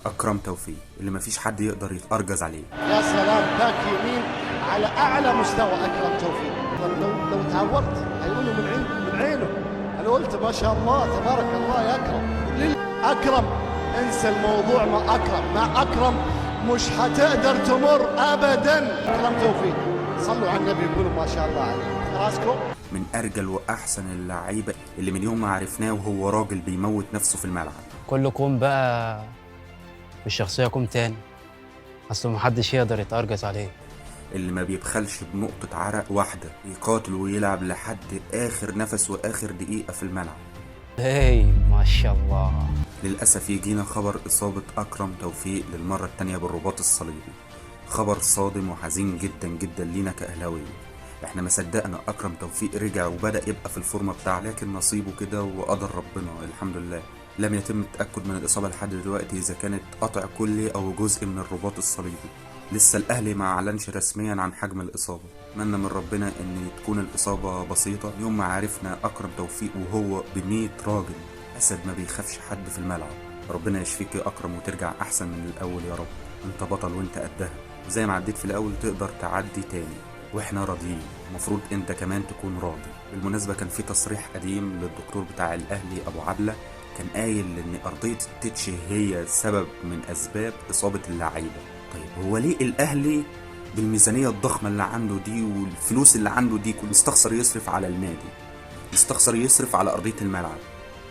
أكرم توفيق اللي مفيش حد يقدر يتأرجز عليه. يا سلام، باك يمين على اعلى مستوى اكرم توفيق. لو تعورت هيقولوا من عينه. انا قلت ما شاء الله تبارك الله يا اكرم. اكرم انسى الموضوع، مع اكرم مش هتقدر تمر ابدا. اكرم توفيق صلوا على النبي يقولوا ما شاء الله عليه. راسكم من أرجل وأحسن اللعيبة اللي من يوم ما عرفناه وهو راجل بيموت نفسه في الملعب. كل كوم بقى الشخصية كوم تاني، أصل محدش يقدر يتأرجز عليه. اللي ما بيبخلش بنقطة عرق واحدة، يقاتل ويلعب لحد آخر نفس وآخر دقيقة في الملعب. ما شاء الله. للأسف يجينا خبر إصابة أكرم توفيق للمرة التانية بالرباط الصليبي. خبر صادم وحزين جدا جدا لينا كأهلاوية. احنا ما صدقنا أكرم توفيق رجع وبدأ يبقى في الفورمة بتاعه، لكن نصيبه كده وقدر ربنا الحمد لله. لم يتم التأكد من الإصابة لحد دلوقتي إذا كانت قطع كلي أو جزء من الرباط الصليبي. لسه الأهلي ما أعلنش رسميا عن حجم الإصابة. أتمنى من ربنا إن تكون الإصابة بسيطة. يوم ما عرفنا أكرم توفيق وهو ب100 راجل، أسد ما بيخافش حد في الملعب. ربنا يشفيك يا أكرم وترجع أحسن من الأول يا رب. أنت بطل وأنت قدها، وزي ما عديت في الأول تقدر تعدي تاني، واحنا راضيين. المفروض انت كمان تكون راضي. بالمناسبة كان في تصريح قديم للدكتور بتاع الأهلي أبو عبلة، كان قايل إن أرضية التتش هي سبب من أسباب إصابة اللعيبة. طيب هو ليه الأهلي بالميزانية الضخمة اللي عنده دي والفلوس اللي عنده دي مستخسر يصرف على النادي، مستخسر يصرف على أرضية الملعب،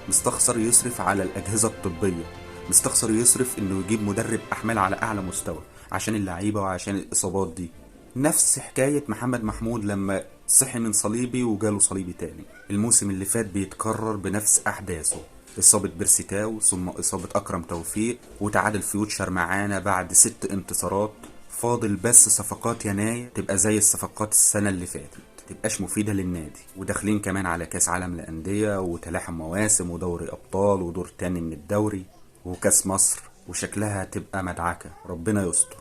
مستخسر يصرف على الأجهزة الطبية، مستخسر يصرف إنه يجيب مدرب أحمال على أعلى مستوى عشان اللعيبة وعشان الإصابات دي؟ نفس حكاية محمد محمود لما صحي من صليبي وجاله صليبي تاني. الموسم اللي فات بيتكرر بنفس أحداثه، إصابة بيرسيتاو ثم إصابة أكرم توفيق وتعادل فيوتشر معانا بعد 6 انتصارات. فاضل بس صفقات يناير تبقى زي الصفقات السنة اللي فاتت، متبقاش مفيدة للنادي. وداخلين كمان على كاس عالم للأندية وتلاحم مواسم ودوري أبطال ودور تاني من الدوري وكاس مصر، وشكلها تبقى مدعكة. ربنا يستر.